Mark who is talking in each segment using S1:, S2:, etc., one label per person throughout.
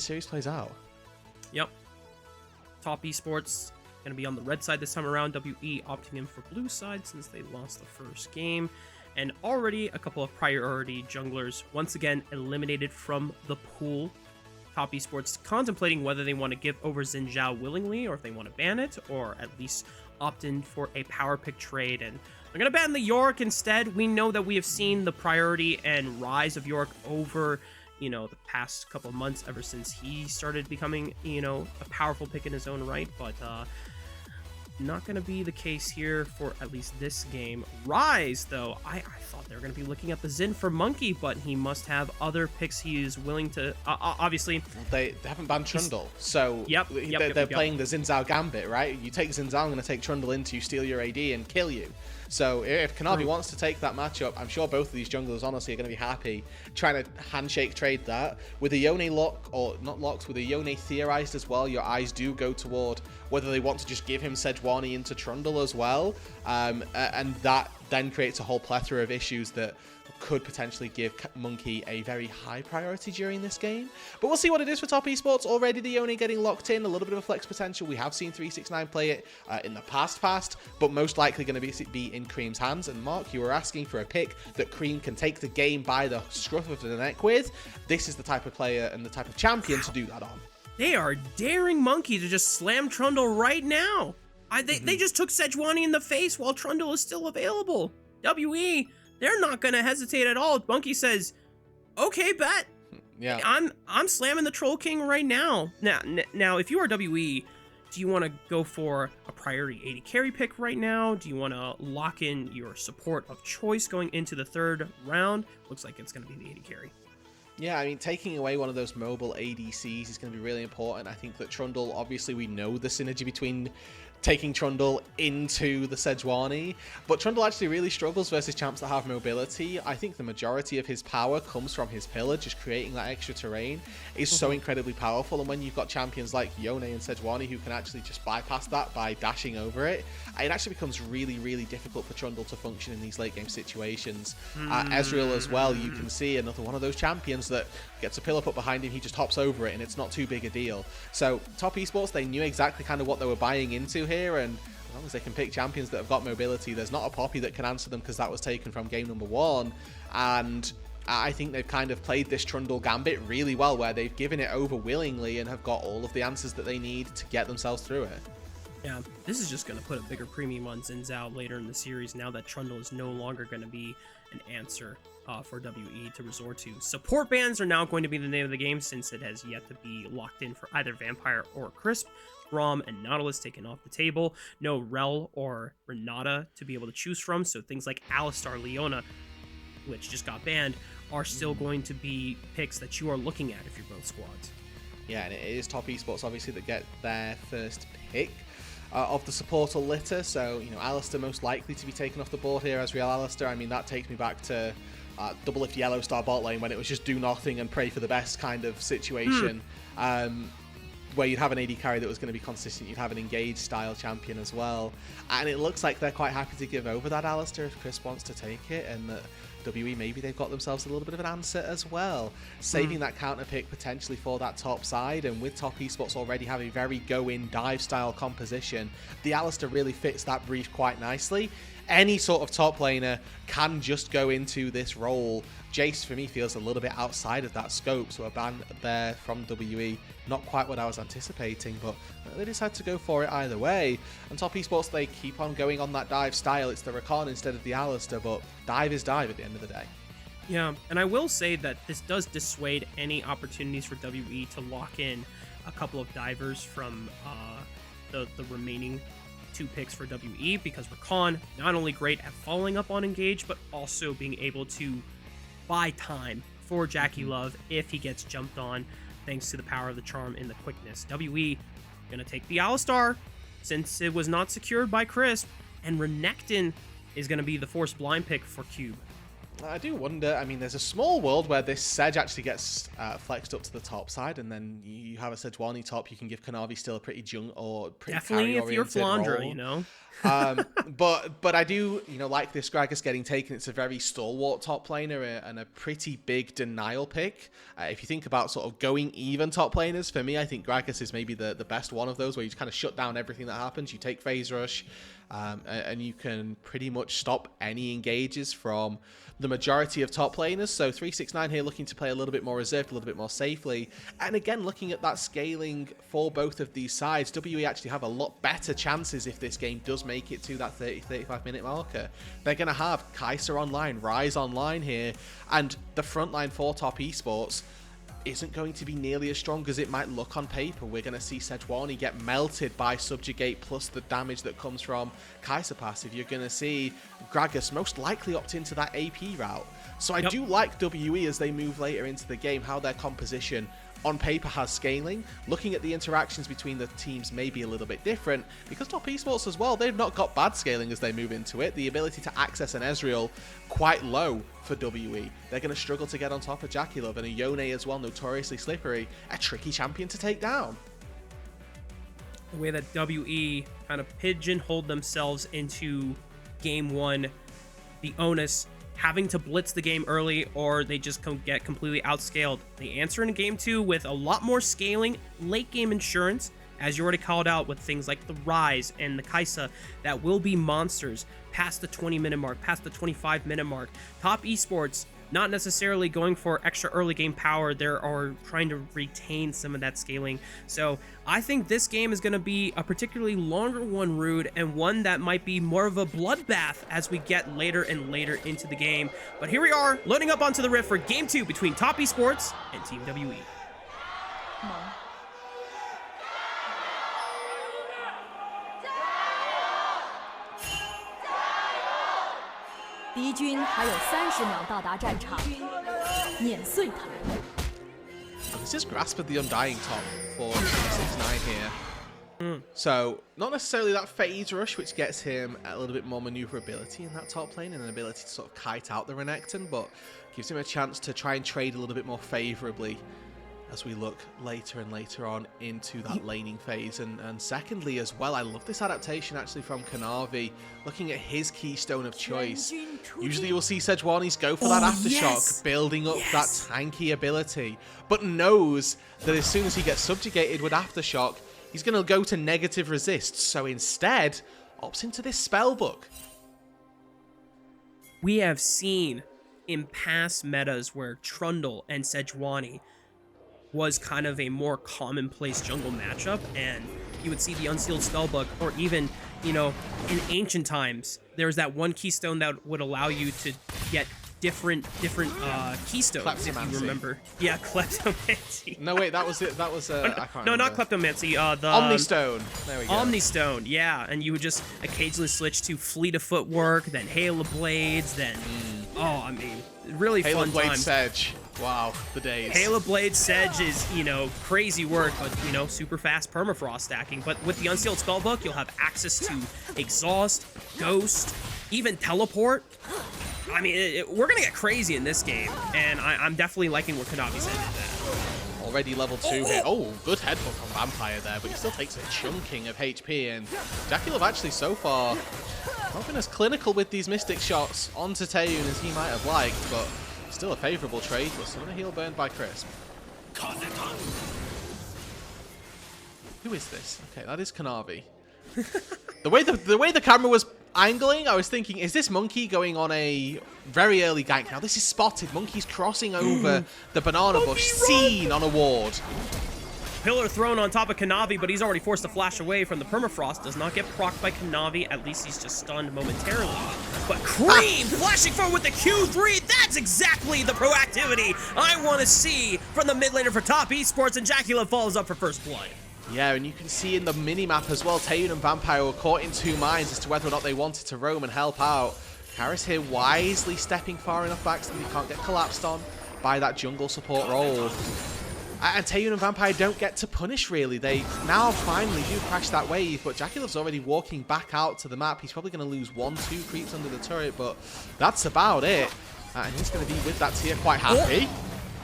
S1: series plays out.
S2: Yep. Top Esports going to be on the red side this time around. WE opting in for blue side since they lost the first game. And already a couple of priority junglers once again eliminated from the pool. Top Esports contemplating whether they want to give over Xin Zhao willingly, or if they want to ban it, or at least opt in for a power pick trade. And they're going to ban the Yorick instead. We know that we have seen the priority and rise of Yorick over, you know, the past couple of months, ever since he started becoming, you know, a powerful pick in his own right. But not going to be the case here for at least this game. Rise, though, I thought they were going to be looking at the Xin for Monki, but he must have other picks he is willing to... obviously...
S1: They haven't banned Trundle, so they're playing the Xin Zhao gambit, right? You take Xin Zhao, I'm going to take Trundle into you, steal your AD, and kill you. So if Kanavi wants to take that matchup, I'm sure both of these junglers honestly are going to be happy trying to handshake trade that. With a Yone lock, or not locked, with a Yone theorized as well, your eyes do go toward whether they want to just give him Sejuani into Trundle as well. And that then creates a whole plethora of issues that could potentially give Monki a very high priority during this game. But we'll see what it is for Top Esports. Already the Yone getting locked in, a little bit of a flex potential. We have seen 369 play it in the past, but most likely going to be in Creme's hands. And Mark, you were asking for a pick that Creme can take the game by the scruff of the neck with. This is the type of player and the type of champion to do that on.
S2: They are daring Monki to just slam Trundle right now. They just took Sejuani in the face while Trundle is still available. WE, they're not going to hesitate at all. Monki says, okay, bet.
S1: Yeah.
S2: I'm slamming the Troll King right now. Now, if you are WE, do you want to go for a priority 80 carry pick right now? Do you want to lock in your support of choice going into the third round? Looks like it's going to be the 80 carry.
S1: Yeah, I mean, taking away one of those mobile ADCs is going to be really important. I think that Trundle, obviously, we know the synergy between taking Trundle into the Sejuani, but Trundle actually really struggles versus champs that have mobility. I think the majority of his power comes from his pillar, just creating that extra terrain is so incredibly powerful, and when you've got champions like Yone and Sejuani who can actually just bypass that by dashing over it, it actually becomes really, really difficult for Trundle to function in these late game situations. Ezreal as well, you can see another one of those champions that gets a pillar put behind him, he just hops over it and it's not too big a deal. So Top Esports, they knew exactly kind of what they were buying into here, and as long as they can pick champions that have got mobility, there's not a Poppy that can answer them because that was taken from game number 1. And I think they've kind of played this Trundle gambit really well, where they've given it over willingly and have got all of the answers that they need to get themselves through it.
S2: Yeah, this is just going to put a bigger premium on Xin Zhao later in the series now that Trundle is no longer going to be an answer for WE to resort to. Support bans are now going to be the name of the game, since it has yet to be locked in for either Vampire or Crisp. Rom and Nautilus taken off the table. No Rel or Renata to be able to choose from, so things like Alistar, Leona, which just got banned, are still going to be picks that you are looking at if you're both squads.
S1: Yeah, and it is Top Esports obviously that get their first pick of the supporter litter. So, you know, Alistar most likely to be taken off the board here as real Alistar. I mean, that takes me back to double if yellow star bot lane when it was just do nothing and pray for the best kind of situation. Where you'd have an AD carry that was going to be consistent, you'd have an engaged style champion as well. And it looks like they're quite happy to give over that Alistar if Chris wants to take it, and that WE, maybe they've got themselves a little bit of an answer as well. Saving that counter pick potentially for that top side, and with Top Esports already having a very go-in dive style composition, the Alistar really fits that brief quite nicely. Any sort of top laner can just go into this role. Jace, for me, feels a little bit outside of that scope, so a ban there from WE, not quite what I was anticipating, but they decided to go for it either way. And Top Esports, they keep on going on that dive style. It's the Rakan instead of the Alistar, but dive is dive at the end of the day.
S2: Yeah, and I will say that this does dissuade any opportunities for WE to lock in a couple of divers from the remaining 2 picks for WE, because Rakan, not only great at following up on engage, but also being able to buy time for JackeyLove if he gets jumped on, thanks to the power of the charm and the quickness. WE gonna take the Alistar since it was not secured by Crisp, and Renekton is gonna be the forced blind pick for Cube.
S1: I do wonder, I mean, there's a small world where this Sedge actually gets flexed up to the top side, and then you have a Sejuani top. You can give Kanavi still a pretty
S2: definitely if you're Flandra,
S1: role.
S2: you know.
S1: But I do, you know, like this Gragas getting taken. It's a very stalwart top laner and a pretty big denial pick. If you think about sort of going even top laners, for me, I think Gragas is maybe the best one of those, where you kind of shut down everything that happens. You take phase rush, and you can pretty much stop any engages from the majority of top laners. So 369 here looking to play a little bit more reserved, a little bit more safely. And again, looking at that scaling for both of these sides, WE actually have a lot better chances if this game does make it to that 30-35 minute marker. They're going to have Kai'Sa online, Ryze online here, and the front line for top esports isn't going to be nearly as strong as it might look on paper. We're going to see Sejuani get melted by Subjugate plus the damage that comes from Kai'Sa passive. You're going to see Gragas most likely opt into that AP route. So I do like WE as they move later into the game, how their composition on paper has scaling. Looking at the interactions between the teams may be a little bit different, because top esports as well, they've not got bad scaling as they move into it. The ability to access an Ezreal quite low for WE. They're going to struggle to get on top of JackeyLove, and a Yone as well, notoriously slippery, a tricky champion to take down.
S2: The way that WE kind of pigeonholed themselves into game one, the onus having to blitz the game early, or they just get completely outscaled. They answer in game two with a lot more scaling, late game insurance, as you already called out, with things like the Ryze and the Kai'Sa that will be monsters past the 20-minute mark, past the 25-minute mark. Top esports not necessarily going for extra early game power. They are trying to retain some of that scaling. So I think this game is going to be a particularly longer one, Rood, and one that might be more of a bloodbath as we get later and later into the game. But here we are, loading up onto the Rift for game two between Top Esports and Team WE.
S3: This
S1: is Grasp of the Undying top for 369 here. So, not necessarily that phase rush, which gets him a little bit more maneuverability in that top lane and an ability to sort of kite out the Renekton, but gives him a chance to try and trade a little bit more favorably as we look later and later on into that laning phase. And secondly as well, I love this adaptation actually from Kanavi, looking at his keystone of choice. Usually you'll see Sejuani's go for that aftershock, building up that tanky ability, but knows that as soon as he gets subjugated with aftershock, he's going to go to negative resist, so instead opts into this spellbook.
S2: We have seen in past metas where Trundle and Sejuani was kind of a more commonplace jungle matchup, and you would see the Unsealed Spellbook, or even, you know, in ancient times, there's that one keystone that would allow you to get different keystones, if you remember. Yeah, Kleptomancy.
S1: No, wait, that was it. That was I can't remember.
S2: No, not Kleptomancy. The
S1: Omnistone. There we go.
S2: Omnistone, yeah, and you would just occasionally switch to Fleet of Footwork, then Hail of Blades, then oh, I mean, really
S1: Hail
S2: fun
S1: of Blade
S2: times.
S1: Sedge. Wow, the days.
S2: Hail of Blade Sedge is, you know, crazy work, but, you know, super fast permafrost stacking. But with the Unsealed Spellbook, you'll have access to Exhaust, Ghost, even Teleport. I mean, we're going to get crazy in this game, and I'm definitely liking where Kanavi's ended that.
S1: Already level 2 here. Oh, good headbutt from Vampire there, but he still takes a chunking of HP, and JackeyLove actually so far not been as clinical with these Mystic shots onto Taeyoon as he might have liked, but still a favourable trade, but still a heal burned by Crisp. Who is this? Okay, that is Kanavi. The way the camera was angling, I was thinking, is this Monki going on a very early gank? Now this is spotted. Monki's crossing over the banana bush, seen on a ward.
S2: Pillar thrown on top of Kanavi, but he's already forced to flash away from the permafrost. Does not get procced by Kanavi. At least he's just stunned momentarily. But Creme flashing forward with the Q3. That's exactly the proactivity I want to see from the mid laner for Top Esports, and JackeyLove follows up for first blood.
S1: Yeah, and you can see in the mini-map as well, Taeyoon and Vampire were caught in two minds as to whether or not they wanted to roam and help out. Karis here wisely stepping far enough back so that he can't get collapsed on by that jungle support role. And Taeyoon and Vampire don't get to punish, really. They now finally do crash that wave, but JackeyLove's already walking back out to the map. He's probably going to lose 1-2 creeps under the turret, but that's about it. And he's going to be with that tier quite happy.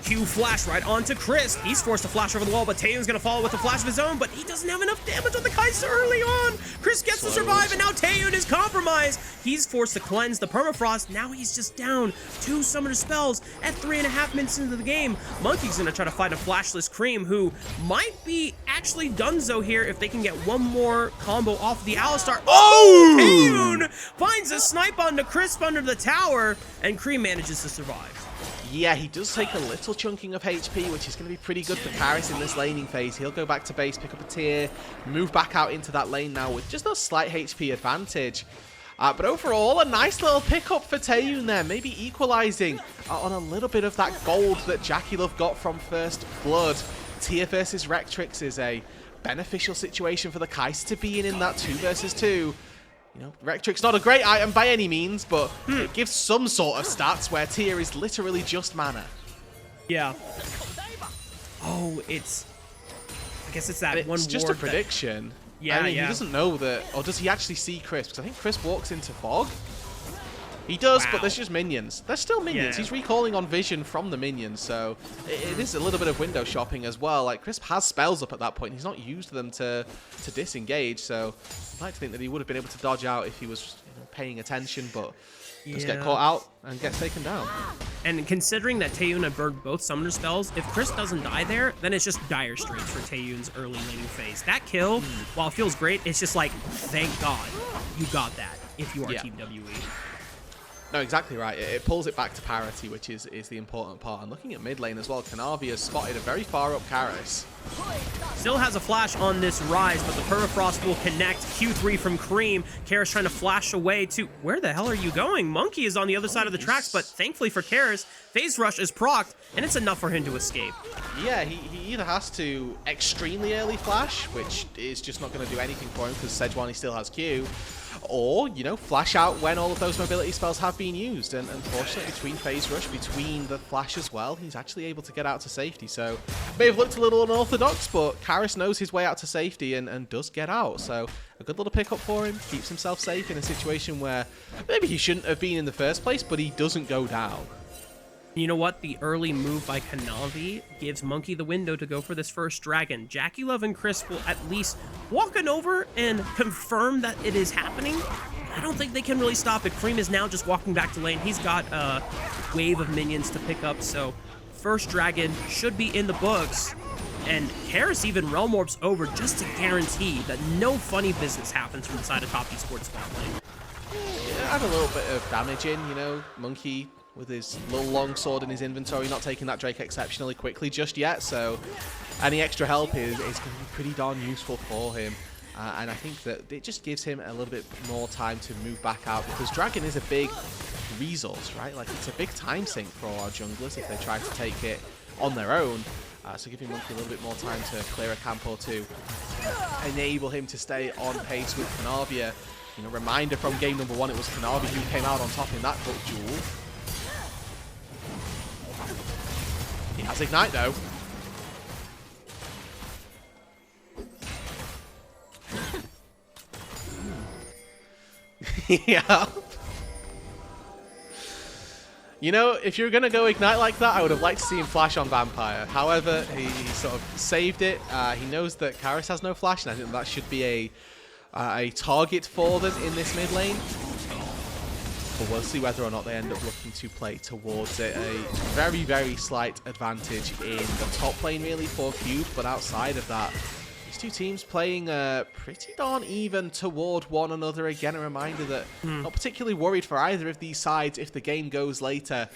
S2: Q flash right onto Chris. He's forced to flash over the wall, but Taeyoon's gonna follow with a flash of his own, but he doesn't have enough damage on the Kai'Sa early on. Chris gets to survive, and now Taeyoon is compromised. He's forced to cleanse the permafrost. Now he's just down 2 summoner spells at 3.5 minutes into the game. Monki's gonna try to fight a flashless Creme, who might be actually donezo here if they can get one more combo off the Alistar. Oh! Taeyoon finds a snipe onto Crisp under the tower, and Creme manages to survive.
S1: Yeah, he does take a little chunking of HP, which is going to be pretty good for Karis in this laning phase. He'll go back to base, pick up a tier, move back out into that lane now with just a slight HP advantage. But overall, a nice little pickup for Taeyoon there, maybe equalizing on a little bit of that gold that JackeyLove got from First Blood. Tier versus Rectrix is a beneficial situation for the Kai'Sa to be in that 2 versus 2. You know, Rectrix not a great item by any means, but it gives some sort of stats where tier is literally just mana.
S2: Yeah. Oh, I guess it's that one.
S1: It's just a prediction.
S2: Yeah,
S1: I mean, he doesn't know that, or does he actually see Crisp? Because I think Crisp walks into fog. He does, but there's just minions. There's still minions. Yeah. He's recalling on vision from the minions, so it is a little bit of window shopping as well. Like, Crisp has spells up at that point. He's not used them to disengage, so I'd like to think that he would have been able to dodge out if he was paying attention, but just get caught out and gets taken down. And
S2: considering that Taeyoon had burned both summoner spells, if Chris doesn't die there, then it's just dire straits for Taeyoon's early laning phase. That kill, while it feels great, it's just like, thank God you got that if you are Team WE.
S1: No, exactly right. It pulls it back to parity, which is the important part. And looking at mid lane as well, Kanavi has spotted a very far up Karis.
S2: Still has a flash on this rise, but the permafrost will connect. Q3 from Creme. Karis trying to flash away to... Where the hell are you going? Monki is on the other side of the tracks, but thankfully for Karis, Phase Rush is procced, and it's enough for him to escape.
S1: Yeah, he either has to extremely early flash, which is just not going to do anything for him because Sejuani still has Q, or, you know, flash out when all of those mobility spells have been used. And unfortunately, between Phase Rush, between the flash as well, he's actually able to get out to safety. So, may have looked a little unorthodox, but Karis knows his way out to safety and does get out. So, a good little pickup for him. Keeps himself safe in a situation where maybe he shouldn't have been in the first place, but he doesn't go down.
S2: You know what? The early move by Kanavi gives Monki the window to go for this first dragon. JackeyLove and Chris will at least walk on over and confirm that it is happening. I don't think they can really stop it. Creme is now just walking back to lane. He's got a wave of minions to pick up, so first dragon should be in the books. And Karis even Realm Orbs over just to guarantee that no funny business happens from the side of top esports bot lane.
S1: Yeah, add a little bit of damage in, you know, Monki with his little long sword in his inventory, not taking that Drake exceptionally quickly just yet, so any extra help is going to be pretty darn useful for him. And I think that it just gives him a little bit more time to move back out, because Dragon is a big resource, right? Like, it's a big time sink for our junglers if they try to take it on their own. So giving Monki a little bit more time to clear a camp or two, enable him to stay on pace with Kanavi. You know, reminder from game number 1, it was Kanavi who came out on top in that quick duel. He has Ignite though. Yeah. You know, if you're going to go Ignite like that, I would have liked to see him flash on Vampire. However, he sort of saved it. He knows that Karis has no flash, and I think that should be a target for them in this mid lane. But we'll see whether or not they end up looking to play towards it. A very, very slight advantage in the top lane, really, for Cube. But outside of that, these two teams playing pretty darn even toward one another. Again, a reminder that not particularly worried for either of these sides if the game goes later.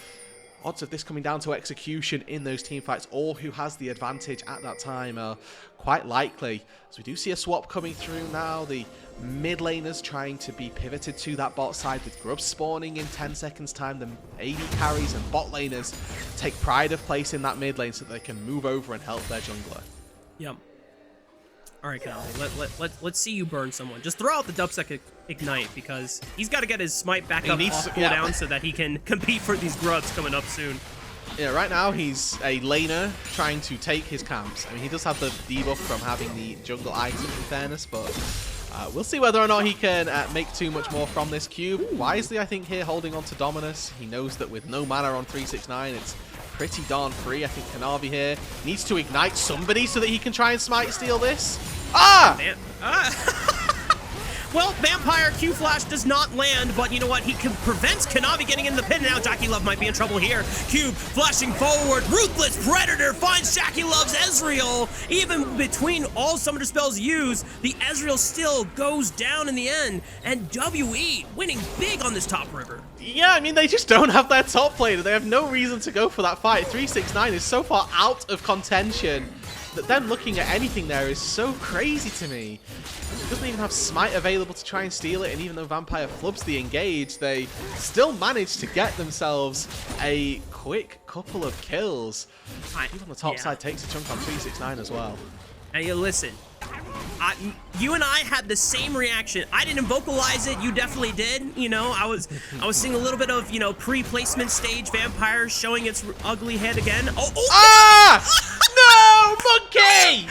S1: Odds of this coming down to execution in those team fights, or who has the advantage at that time, are quite likely. So we do see a swap coming through now. The mid laners trying to be pivoted to that bot side with grubs spawning in 10 seconds time. The AD carries and bot laners take pride of place in that mid lane so that they can move over and help their jungler.
S2: Yep. All right, Kanavi, let's see you burn someone. Just throw out the Dubsec Ignite, because he's got to get his smite back up off cooldown so that he can compete for these grubs coming up soon.
S1: Yeah, right now he's a laner trying to take his camps. I mean, he does have the debuff from having the jungle item, in fairness, but We'll see whether or not he can make too much more from this cube. Wisely, I think, here, holding on to Dominus. He knows that with no mana on 369, it's pretty darn free. I think Kanavi here needs to ignite somebody so that he can try and smite steal this. Ah!
S2: Man. Well, Vampire Q Flash does not land, but you know what? He prevents Kanavi getting in the pin. Now JackeyLove might be in trouble here. Cube flashing forward. Ruthless Predator finds JackeyLove's Ezreal. Even between all Summoner spells used, the Ezreal still goes down in the end. And WE winning big on this top river.
S1: Yeah, I mean, they just don't have their top laner. They have no reason to go for that fight. 369 is so far out of contention that them looking at anything there is so crazy to me. He doesn't even have Smite available to try and steal it, and even though Vampire flubs the engage, they still manage to get themselves a quick couple of kills. Even on the top side takes a chunk on 369 as well.
S2: Now you listen, you and I had the same reaction. I didn't vocalize it, you definitely did. You know, I was seeing a little bit of, you know, pre-placement stage Vampire showing its ugly head again. Oh!
S1: Ah! No, Monki!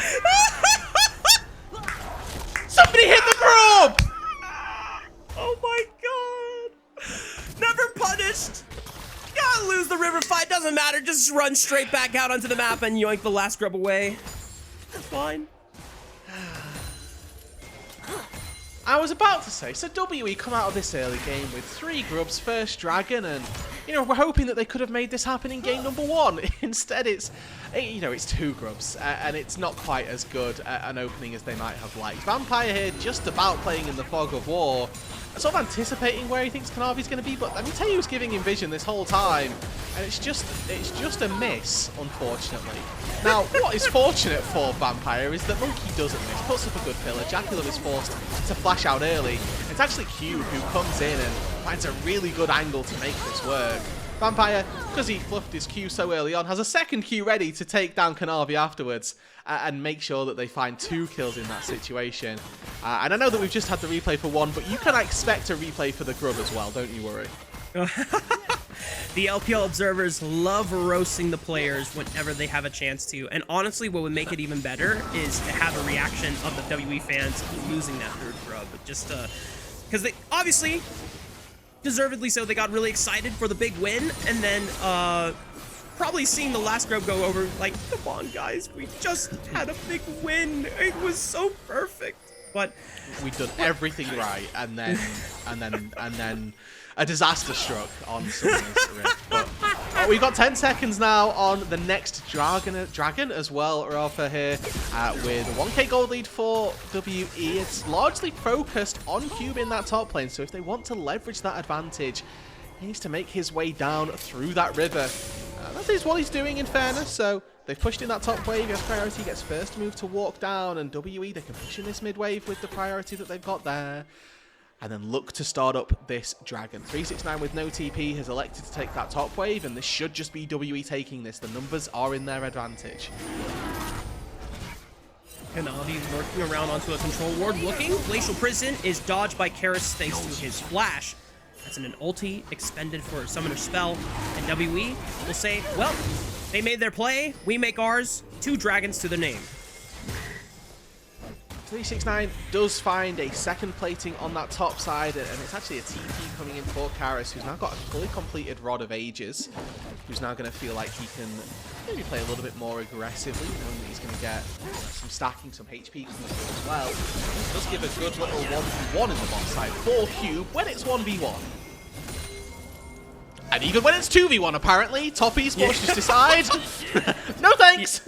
S1: Somebody hit the group!
S2: Oh my god! Never punished. Gotta lose the river fight. Doesn't matter. Just run straight back out onto the map and yoink the last grub away. That's fine.
S1: I was about to say, so WE come out of this early game with 3 grubs, first dragon, and, you know, we're hoping that they could have made this happen in game number 1. Instead, it's 2 grubs, and it's not quite as good an opening as they might have liked. Vampire here just about playing in the fog of war, sort of anticipating where he thinks Kanavi's going to be, but I mean, Taeyoon's giving him vision this whole time, and it's just a miss, unfortunately. Now, what is fortunate for Vampire is that Monki doesn't miss, puts up a good pillar. JackeyLove is forced to flash out early. It's actually Cube who comes in and finds a really good angle to make this work. Vampire, because he fluffed his Q so early on, has a second Q ready to take down Kanavi afterwards and make sure that they find 2 kills in that situation. And I know that we've just had the replay for 1, but you can expect a replay for the grub as well, don't you worry.
S2: The LPL observers love roasting the players whenever they have a chance to, and honestly what would make it even better is to have a reaction of the WE fans losing that 3rd grub, just because they obviously deservedly so, they got really excited for the big win, and then probably seeing the last grub go over like, come on guys, we just had a big win, it was so perfect. But
S1: we've done everything right, and then a disaster struck on Summoner's Rift. But we've got 10 seconds now on the next dragon as well. Raafaa here with a 1k gold lead for WE. It's largely focused on Cube in that top lane, so if they want to leverage that advantage, he needs to make his way down through that river. That is what he's doing, in fairness. So they've pushed in that top wave. He has priority, gets first move to walk down, and WE, they can push in this mid wave with the priority that they've got there, and then look to start up this dragon. 369 with no TP has elected to take that top wave, and this should just be WE taking this. The numbers are in their advantage.
S2: Kanavi working around onto a control ward, looking. Glacial Prison is dodged by Karis thanks to his flash. That's an ulti expended for a summoner spell, and WE will say, well, they made their play, we make ours. 2 dragons to the name.
S1: 369 does find a second plating on that top side, and it's actually a TP coming in for Karis, who's now got a fully completed Rod of Ages, who's now going to feel like he can maybe play a little bit more aggressively, knowing that he's going to get some stacking, some HP coming through as well. It does give a good little 1v1 in the bot side for Cube when it's 1v1. And even when it's 2v1, apparently, top esports just decide, no thanks!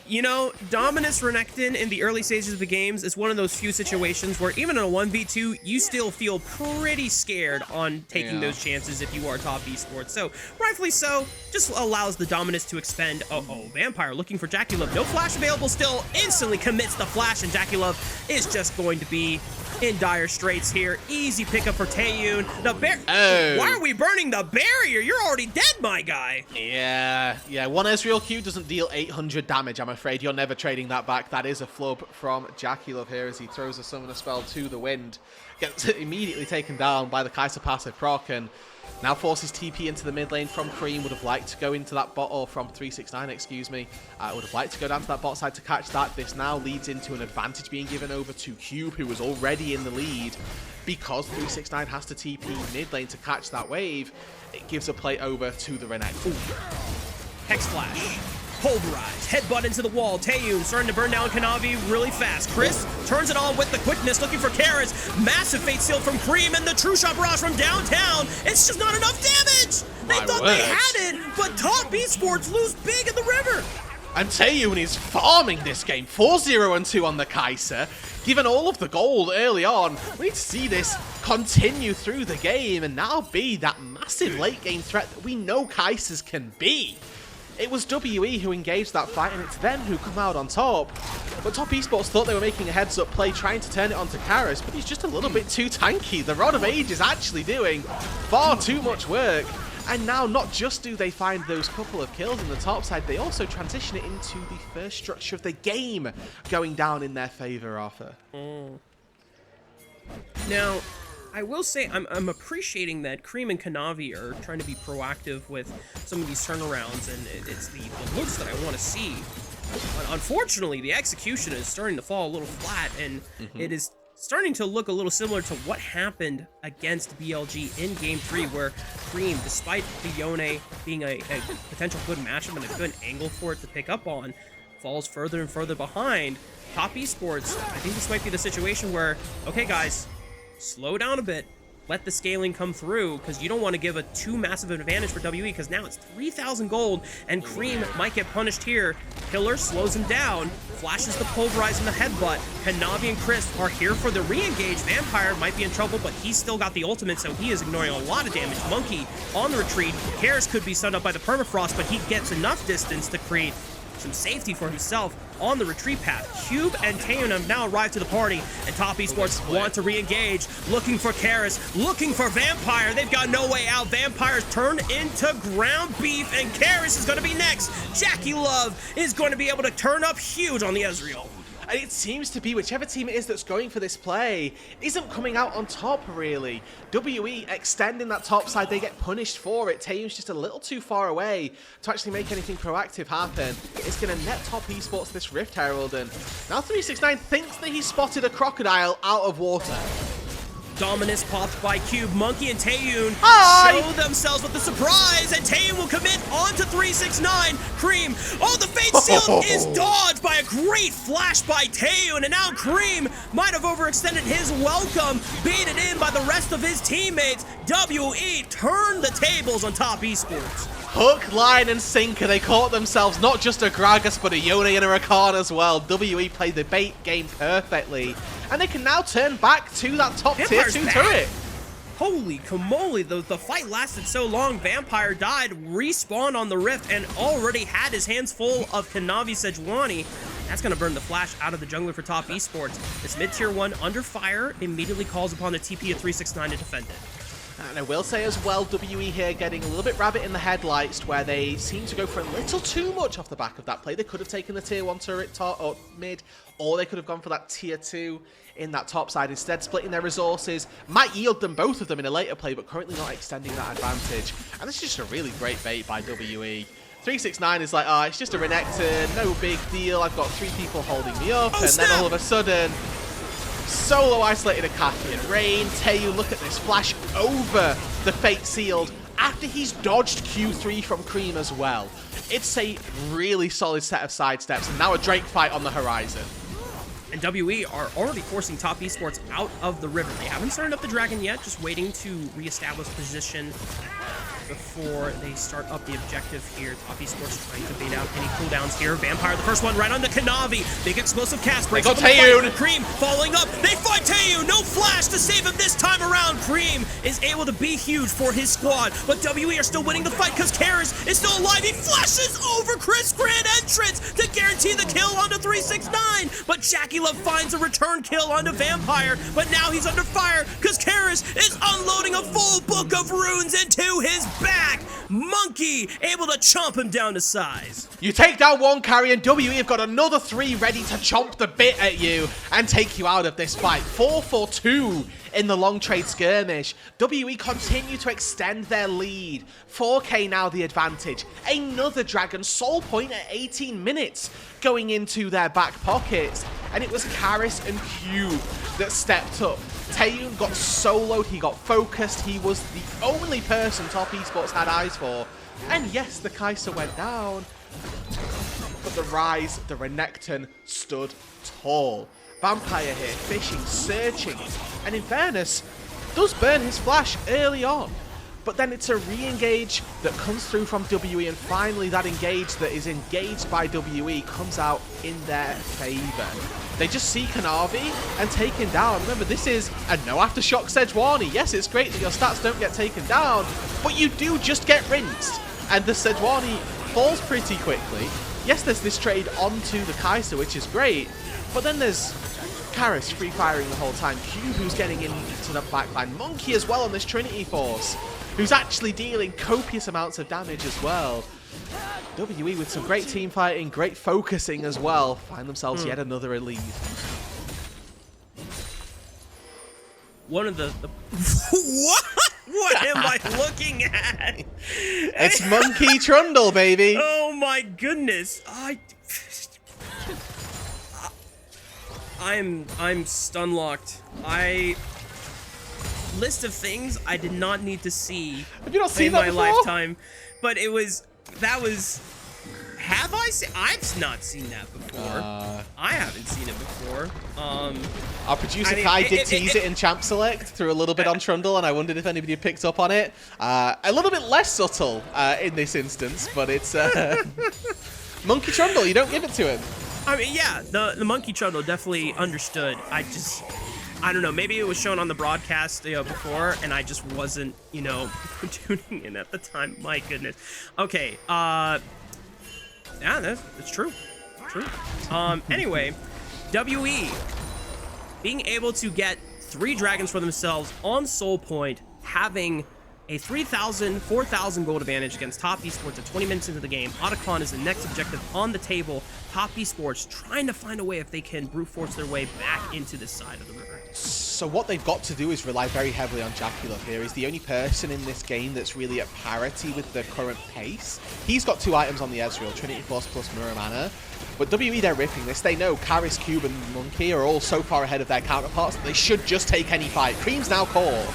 S2: You know, Dominus Renekton in the early stages of the games is one of those few situations where even in a 1v2, you still feel pretty scared on taking those chances if you are top esports. So, rightfully so, just allows the Dominus to expend. Vampire looking for JackeyLove. No flash available still, instantly commits the flash, and JackeyLove is just going to be in dire straits here. Easy pickup for Taeyoon. The bear.
S1: Oh.
S2: Why are we burning the barrier? You're already dead, my guy.
S1: Yeah. One Ezreal Q doesn't deal 800 damage. I'm afraid you're never trading that back. That is a flub from JackeyLove here as he throws a summoner spell to the wind. Gets immediately taken down by the Kai'Sa passive proc, and Now forces TP into the mid lane from Creme. Would have liked to go into that bot, or from 369, excuse me. Would have liked to go down to that bot side to catch that. This now leads into an advantage being given over to Cube, who was already in the lead. Because 369 has to TP mid lane to catch that wave, it gives a play over to the Renekton.
S2: Hex Flash. Pulverize, headbutt into the wall. Taeyoon starting to burn down Kanavi really fast. Chris turns it on with the quickness, looking for Karis. Massive Fate Seal from Creme and the True Shot Barrage from downtown. It's just not enough damage. They thought they had it, but top Esports lose big in the river.
S1: And Taeyoon is farming this game. 4-0-2 on the Kai'Sa. Given all of the gold early on, we need to see this continue through the game and now be that massive late game threat that we know Kai'Sas can be. It was WE who engaged that fight, and it's them who come out on top. But top Esports thought they were making a heads-up play, trying to turn it onto Karis, but he's just a little bit too tanky. The Rod of Age is actually doing far too much work. And now, not just do they find those couple of kills on the top side, they also transition it into the first structure of the game going down in their favor, Raafaa.
S2: Now, I will say I'm appreciating that Creme and Kanavi are trying to be proactive with some of these turnarounds, and it's the looks that I want to see. Unfortunately, the execution is starting to fall a little flat, and it is starting to look a little similar to what happened against BLG in Game 3, where Creme, despite the Yone being a potential good matchup and a good angle for it to pick up on, falls further and further behind. Top Esports, I think this might be the situation where, okay guys, slow down a bit, let the scaling come through, because you don't want to give a too massive advantage for WE, because now it's 3,000 gold, and Creme might get punished here. Killer slows him down, flashes the Pulverize and the headbutt. Kanavi and Chris are here for the re-engage. Vampire might be in trouble, but he's still got the ultimate, so he is ignoring a lot of damage. Monki on the retreat. Karis could be stunned up by the permafrost, but he gets enough distance to create some safety for himself on the retreat path. Cube and Taeyoon have now arrived to the party, and top Esports want to re-engage, looking for Karis, looking for Vampire. They've got no way out. Vampire's turned into ground beef, and Karis is going to be next. JackeyLove is going to be able to turn up huge on the Ezreal.
S1: And it seems to be whichever team it is that's going for this play isn't coming out on top, really. WE extending that top side, they get punished for it. Taeyoon's just a little too far away to actually make anything proactive happen. It's going to net top Esports this Rift Herald, and now 369 thinks that he's spotted a crocodile out of water.
S2: Dominus popped by Cube. Monki and Taeyoon show themselves with the surprise, and Taeyoon will commit onto 369. Creme, oh, the Fate Seal is dodged by a great flash by Taeyoon, and now Creme might have overextended his welcome, baited in by the rest of his teammates. WE turned the tables on top Esports.
S1: Hook, line, and sinker. They caught themselves not just a Gragas, but a Yone and a Rakan as well. WE played the bait game perfectly, and they can now turn back to that top tier 2 turret.
S2: Holy camole, the fight lasted so long. Vampire died, respawned on the Rift, and already had his hands full of Kanavi Sejuani. That's going to burn the flash out of the jungler for top Esports. This mid-tier 1 under fire immediately calls upon the TP of 369 to defend it.
S1: And I will say as well, WE here getting a little bit rabbit in the headlights, where they seem to go for a little too much off the back of that play. They could have taken the tier 1 turret or mid, or they could have gone for that tier 2 in that top side. Instead, splitting their resources might yield them both of them in a later play, but currently not extending that advantage. And this is just a really great bait by WE. 369 is like, it's just a Renekton, no big deal. I've got 3 people holding me up, and then all of a sudden, solo isolated Akaki and Rain. Taeyoon, look at this flash over the Fate Sealed after he's dodged Q3 from Creme as well. It's a really solid set of sidesteps, and now a Drake fight on the horizon.
S2: And WE are already forcing top Esports out of the river. They haven't started up the dragon yet, just waiting to reestablish position before they start up the objective here. Top Esports trying to bait out any cooldowns here. Vampire, the first one, right on the Kanavi. Big explosive cast breaks up the fight. Creme following up. They fight Taeyoon. No flash to save him this time around. Creme is able to be huge for his squad, but WE are still winning the fight because Karis is still alive. He flashes over Chris, grand entrance to guarantee the kill onto 369, but JackeyLove finds a return kill onto Vampire, but now he's under fire because Karis is unloading a full book of runes into his back. Monki able to chomp him down to size.
S1: You take down one carry and WE have got another 3 ready to chomp the bit at you and take you out of this fight. 4-for-2 in the long trade skirmish. WE continue to extend their lead. 4K now the advantage. Another Dragon Soul Point at 18 minutes going into their back pockets. And it was Karis and Cube that stepped up. Taeyoon got soloed, he got focused, he was the only person Top Esports had eyes for. And yes, the Kai'Sa went down, but the Rise, the Renekton stood tall. Vampire here, fishing, searching, and in fairness, does burn his flash early on. But then it's a re-engage that comes through from WE, and finally that engage that is engaged by WE comes out in their favor. They just see Kanavi and take him down. Remember, this is a no aftershock Sejuani. Yes, it's great that your stats don't get taken down, but you do just get rinsed. And the Sejuani falls pretty quickly. Yes, there's this trade onto the Kai'Sa, which is great, but then there's Karis free firing the whole time. Cube who's getting into the backline. Monki as well on this Trinity Force, who's actually dealing copious amounts of damage as well. WE with some great team fighting, great focusing as well, find themselves yet another lead.
S2: One of the what? What am I looking at?
S1: It's Monki Trundle, baby.
S2: Oh my goodness! I'm stun locked. List of things I did not need to see
S1: Have you not seen
S2: in
S1: that
S2: my
S1: before?
S2: lifetime, but have I seen? I've not seen that before. I haven't seen it before.
S1: Our producer Kai did tease it in Champ Select through a little bit on Trundle, and I wondered if anybody had picked up on it. A little bit less subtle in this instance, but it's Monki Trundle. You don't give it to him.
S2: I mean, yeah, the Monki Trundle definitely understood. I don't know, maybe it was shown on the broadcast before, and I just wasn't, tuning in at the time. My goodness. Okay, yeah, that's true. True. Anyway, WE being able to get 3 dragons for themselves on Soul Point, having a 3,000, 4,000 gold advantage against Top Esports at 20 minutes into the game. Otacon is the next objective on the table. Top Esports trying to find a way if they can brute force their way back into this side of the river.
S1: So what they've got to do is rely very heavily on JackeyLove here. He's the only person in this game that's really at parity with the current pace. He's got 2 items on the Ezreal, Trinity Force plus Mirror Mana. But WE, they're ripping this. They know Karis, Cube, and Monki are all so far ahead of their counterparts that they should just take any fight. Creme's now called.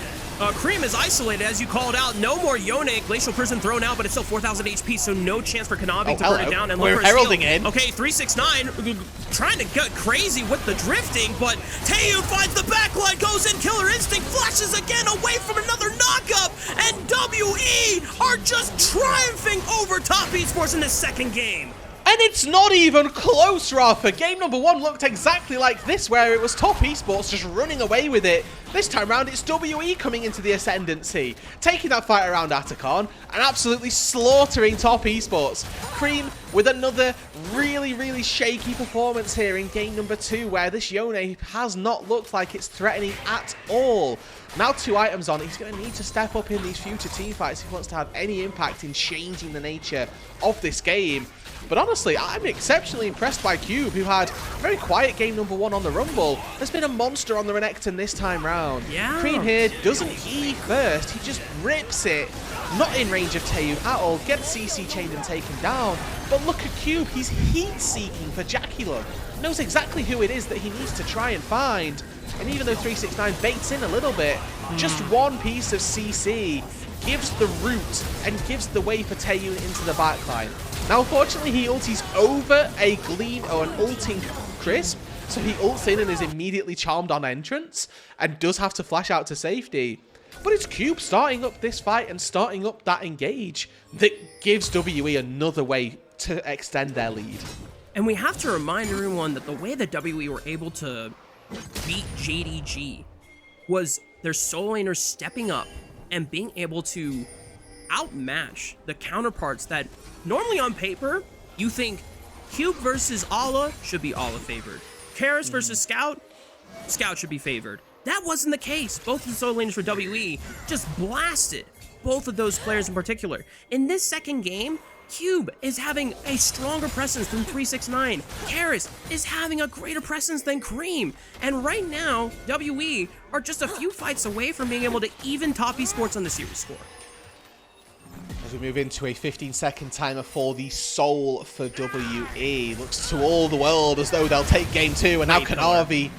S2: Creme is isolated, as you called out. No more Yone. Glacial Prison thrown out, but it's still 4,000 HP, so no chance for Kanavi to burn it down. And
S1: we're heralding in.
S2: Okay, 369 trying to get crazy with the drifting, but Taeyoon finds the backline, goes in, Killer Instinct, flashes again away from another knockup, and WE are just triumphing over Top Esports in this second game.
S1: And it's not even close, Raafaa. Game number 1 looked exactly like this, where it was Top Esports just running away with it. This time around, it's WE coming into the ascendancy, taking that fight around Otacon and absolutely slaughtering Top Esports. Creme with another really, really shaky performance here in game number 2, where this Yone has not looked like it's threatening at all. Now 2 items on, he's going to need to step up in these future team fights if he wants to have any impact in changing the nature of this game. But honestly, I'm exceptionally impressed by Cube, who had a very quiet game number 1 on the Rumble. Has been a monster on the Renekton this time round.
S2: Yeah.
S1: Creme here doesn't E first, he just rips it. Not in range of Taeyoon at all, gets CC chained and taken down. But look at Cube, he's heat seeking for JackeyLove. Knows exactly who it is that he needs to try and find. And even though 369 baits in a little bit, just 1 piece of CC gives the route and gives the way for Taeyoon into the backline. Now, unfortunately, he ulties over a Gleam or an ulting Crisp, so he ults in and is immediately charmed on entrance and does have to flash out to safety. But it's Cube starting up this fight and starting up that engage that gives WE another way to extend their lead.
S2: And we have to remind everyone that the way that WE were able to beat JDG was their solo laners stepping up and being able to outmatch the counterparts that normally on paper you think Cube versus Ala should be Ala favored. Karis versus Scout, Scout should be favored. That wasn't the case. Both of the solo laners for WE just blasted both of those players in particular. In this second game, Cube is having a stronger presence than 369. Karis is having a greater presence than Creme. And right now, WE are just a few fights away from being able to even top Esports on the series score.
S1: As we move into a 15-second timer for the Soul for WE. Looks to all the world as though they'll take game 2. And now Kanavi,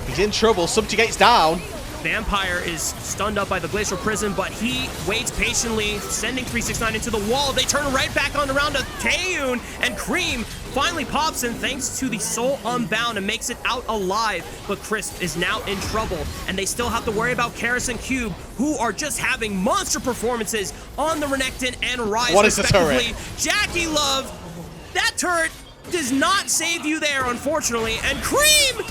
S1: he's in trouble. Subjugate's down.
S2: Vampire is stunned up by the Glacial Prison, but he waits patiently, sending 369 into the wall. They turn right back on around to Taeyoon, and Creme finally pops in thanks to the Soul Unbound and makes it out alive. But Crisp is now in trouble, and they still have to worry about Karis and Cube, who are just having monster performances on the Renekton and Rise,
S1: what is
S2: respectively.
S1: The turret?
S2: JackeyLove, that turret does not save you there, unfortunately, and Creme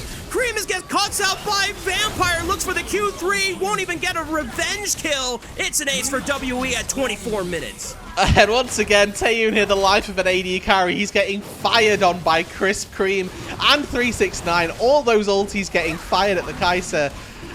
S2: is gets caught out by Vampire, looks for the Q3, won't even get a revenge kill. It's an ace for WE at 24 minutes.
S1: And once again, Taeyoon here, the life of an AD carry. He's getting fired on by Crisp, Creme, and 369. All those ultis getting fired at the Kai'Sa.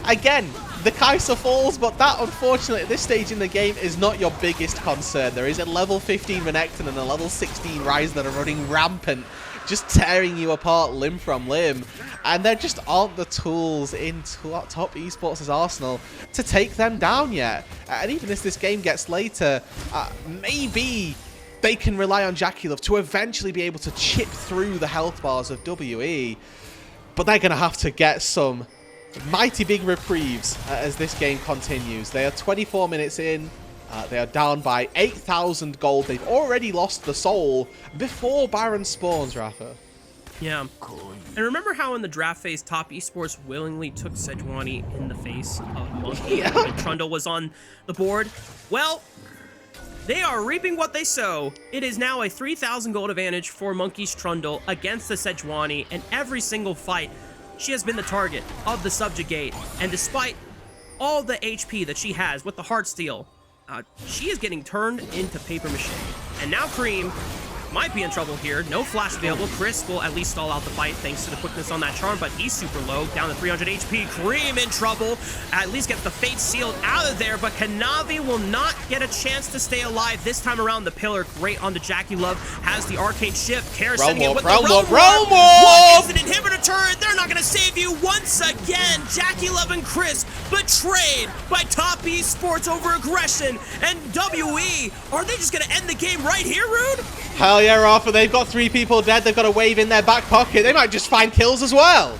S1: Again, the Kai'Sa falls, but that, unfortunately, at this stage in the game is not your biggest concern. There is a level 15 Renekton and a level 16 Rise that are running rampant, just tearing you apart limb from limb. And there just aren't the tools in top esports' arsenal to take them down yet. And even as this game gets later, maybe they can rely on JackeyLove to eventually be able to chip through the health bars of WE. But they're going to have to get some mighty big reprieves as this game continues. They are 24 minutes in. They are down by 8,000 gold. They've already lost the Soul before Baron spawns, Raafaa.
S2: Yeah. And remember how in the draft phase, Top Esports willingly took Sejuani in the face of Monki when Trundle was on the board? Well, they are reaping what they sow. It is now a 3,000 gold advantage for Monki's Trundle against the Sejuani, and every single fight, she has been the target of the Subjugate. And despite all the HP that she has with the Heartsteel, she is getting turned into paper mache. And now Creme might be in trouble here. No flash available. Chris will at least stall out the fight thanks to the quickness on that charm, but he's super low, down to 300 HP. Creme in trouble. At least gets the fate sealed out of there, but Kanavi will not get a chance to stay alive this time around. The pillar, great on the JackeyLove, has the arcane shift. Karis sending it with the Realm Warp. What is an inhibitor turret? They're not going to save you once again. JackeyLove and Chris betrayed by Top Esports over aggression. And WE, are they just going to end the game right here, Rude?
S1: Hell yeah, Raafaa. They've got 3 people dead. They've got a wave in their back pocket. They might just find kills as well.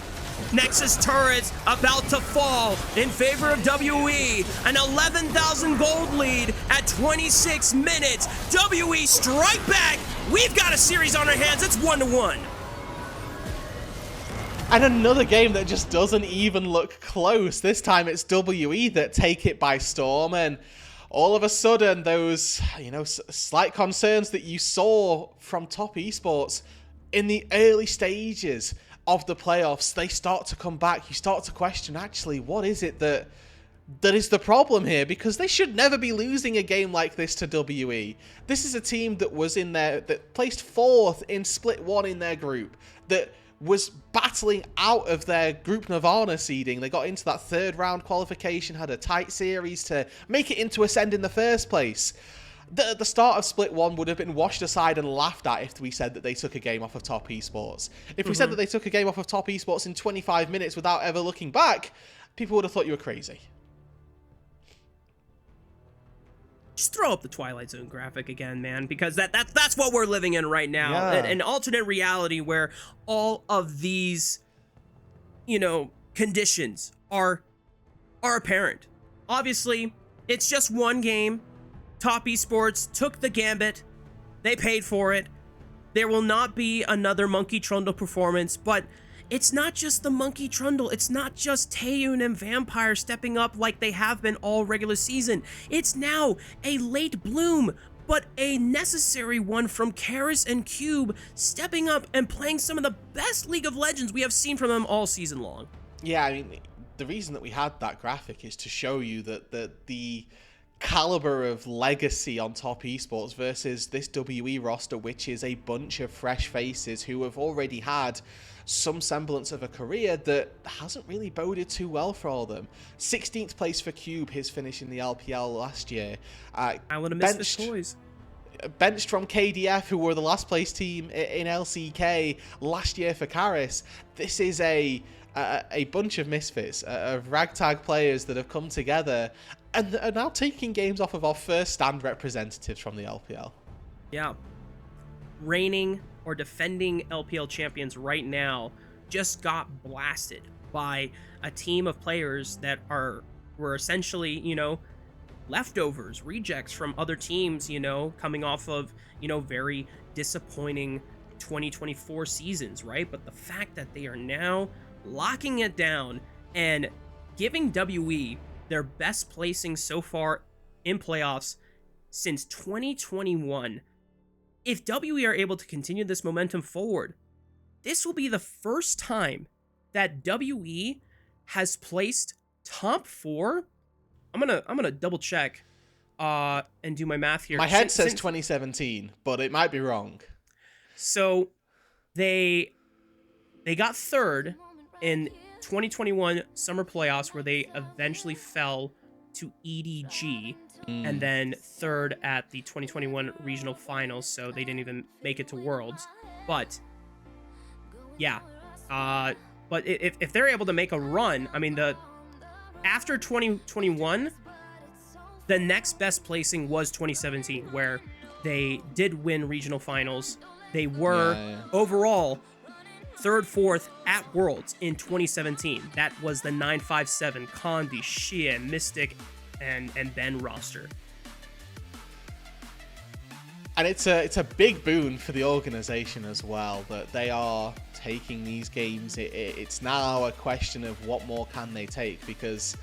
S2: Nexus turrets about to fall in favor of WE. An 11,000 gold lead at 26 minutes. WE strike back. We've got a series on our hands. It's 1-1.
S1: And another game that just doesn't even look close. This time it's WE that take it by storm, and all of a sudden those, slight concerns that you saw from Top Esports in the early stages of the playoffs, they start to come back. You start to question, actually, what is it that is the problem here? Because they should never be losing a game like this to WE. This is a team that was in there, that placed 4th in Split 1 in their group, that was battling out of their Group Nirvana seeding. They got into that 3rd round qualification, had a tight series to make it into Ascend in the first place. The start of Split 1 would have been washed aside and laughed at if we said that they took a game off of Top Esports. If we said that they took a game off of Top Esports in 25 minutes without ever looking back, people would have thought you were crazy.
S2: Just throw up the Twilight Zone graphic again, man, because that's what we're living in right now.
S1: Yeah.
S2: An alternate reality where all of these, conditions are apparent. Obviously, it's just one game. Top Esports took the gambit. They paid for it. There will not be another Monki Trundle performance, but it's not just the Monki Trundle. It's not just Taeyoon and Vampire stepping up like they have been all regular season. It's now a late bloom, but a necessary one from Karis and Cube stepping up and playing some of the best League of Legends we have seen from them all season long.
S1: Yeah, I mean, the reason that we had that graphic is to show you that the caliber of legacy on Top Esports versus this WE roster, which is a bunch of fresh faces who have already had some semblance of a career that hasn't really boded too well for all of them. 16th place for Cube, his finish in the LPL last year.
S2: I would have missed the toys.
S1: Benched from KDF, who were the last place team in LCK last year for Karis. This is a bunch of misfits, of ragtag players that have come together and are now taking games off of our first stand representatives from the LPL.
S2: Yeah. Reigning or defending LPL champions right now just got blasted by a team of players that were essentially, you know, leftovers, rejects from other teams, you know, coming off of, you know, very disappointing 2024 seasons, right? But the fact that they are now locking it down and giving WE their best placing so far in playoffs since 2021. If WE are able to continue this momentum forward, this will be the first time that WE has placed top 4. I'm gonna double check and do my math here.
S1: My head says 2017, but it might be wrong.
S2: So they got 3rd in 2021 summer playoffs, where they eventually fell to EDG, and then 3rd at the 2021 regional finals, so they didn't even make it to Worlds. But yeah, but if they're able to make a run, I mean, after 2021, the next best placing was 2017, where they did win regional finals. They were overall 3rd, 4th at Worlds in 2017. That was the 957 Condi, Shia, Mystic, and Ben roster.
S1: And it's a big boon for the organization as well, that they are taking these games. It's now a question of what more can they take, because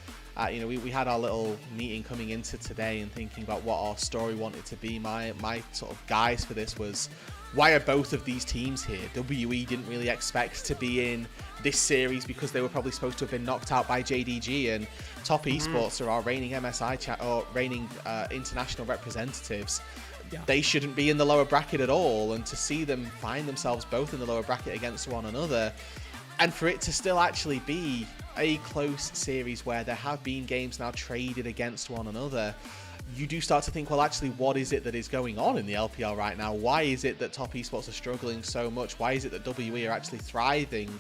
S1: you know, we had our little meeting coming into today and thinking about what our story wanted to be. My sort of guise for this was, why are both of these teams here? WE didn't really expect to be in this series because they were probably supposed to have been knocked out by JDG, and Top Esports are our reigning MSI or reigning international representatives. Yeah. They shouldn't be in the lower bracket at all, and to see them find themselves both in the lower bracket against one another, and for it to still actually be a close series where there have been games now traded against one another, you do start to think, well, actually, what is it that is going on in the LPL right now? Why is it that Top Esports are struggling so much? Why is it that WE are actually thriving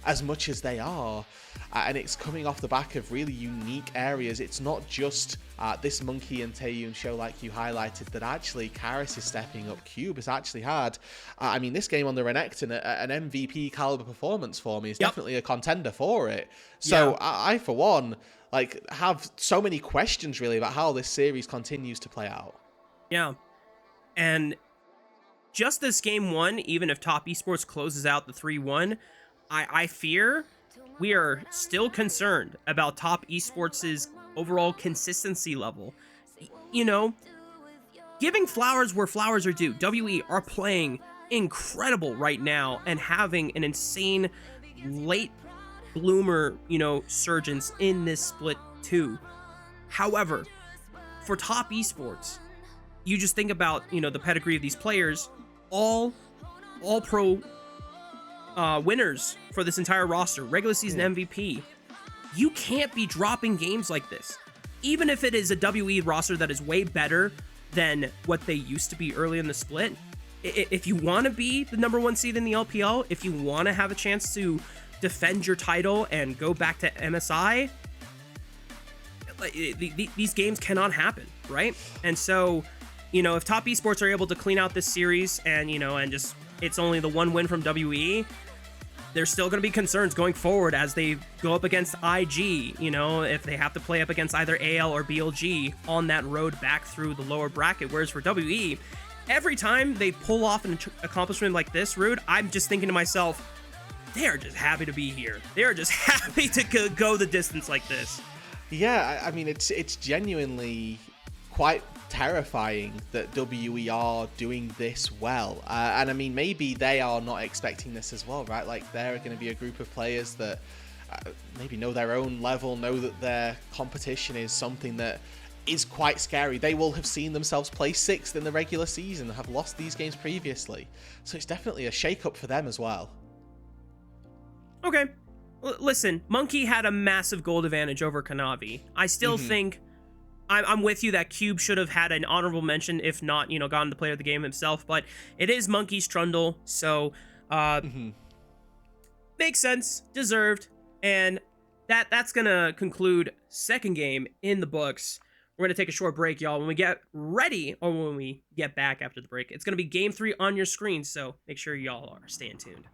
S1: as much as they are? And it's coming off the back of really unique areas. It's not just this Monki and Taeyoon show, like you highlighted, that actually Karis is stepping up. Cube has actually had, I mean, this game on the Renekton, an MVP caliber performance for me. Is definitely a contender for it. So I, for one, like, have so many questions really about how this series continues to play out.
S2: Yeah. And just this game 1, even if Top Esports closes out the 3-1, I fear we are still concerned about Top Esports' overall consistency level. You know, giving flowers where flowers are due. WE are playing incredible right now and having an insane late bloomer, you know, surgeons in this split too. However, for Top Esports, you just think about, you know, the pedigree of these players, all pro winners for this entire roster, regular season MVP. You can't be dropping games like this, even if it is a WE roster that is way better than what they used to be early in the split. If you want to be the #1 seed in the LPL, if you want to have a chance to defend your title and go back to MSI, these games cannot happen, right? And so, you know, if Top Esports are able to clean out this series and, you know, and just, it's only the 1 win from WE, there's still going to be concerns going forward as they go up against IG, you know, if they have to play up against either AL or BLG on that road back through the lower bracket. Whereas for WE, every time they pull off an accomplishment like this, Rood, I'm just thinking to myself, they are just happy to be here. They are just happy to go the distance like this.
S1: Yeah, I mean, it's genuinely quite terrifying that WE are doing this well. And I mean, maybe they are not expecting this as well, right? Like, they're going to be a group of players that maybe know their own level, know that their competition is something that is quite scary. They will have seen themselves play 6th in the regular season, have lost these games previously. So it's definitely a shake-up for them as well.
S2: Okay. Listen, Monki had a massive gold advantage over Kanavi. I still think I'm with you that Cube should have had an honorable mention, if not, gotten the player of the game himself. But it is Monki's Trundle, so makes sense, deserved, and that's gonna conclude second game in the books. We're gonna take a short break, y'all. When we get ready, or when we get back after the break, it's gonna be game 3 on your screen. So make sure y'all are staying tuned.